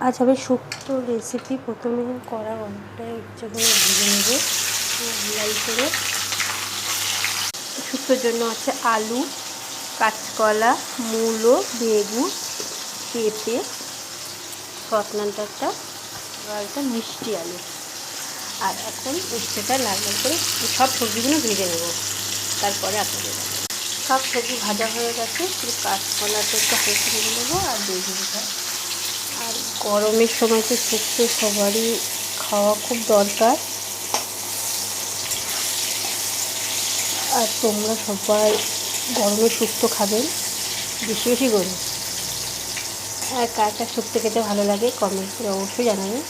আজ হবে শুক্তো রেসিপি। প্রথমে কড়া অনেকটা ইচ্ছেগুলো ভেজে নেব লাল করে। শুক্তোর জন্য আছে আলু, কাঁচকলা, মূলো, বেগুন, পেঁপে, একটা আর একটা মিষ্টি আলু। আর এখন উচ্ছেটা লাল লাল করে সব সবজিগুলো ভেজে নেব, তারপরে আপনাদের সব সবজি ভাজা হয়ে গেছে। শুধু কাঁচকলাটা একটু হালকা ভেজে নেবো আর বেগুনটা। আর গরমের সময় তো শুক্তো সবারই খাওয়া খুব দরকার। আর তোমরা সবাই গরমে শুক্তো খাবেন, বেশি বেশি করে। আর কার কার শুক্তো খেতে ভালো লাগে কমেন্ট করে অবশ্যই জানাবেন।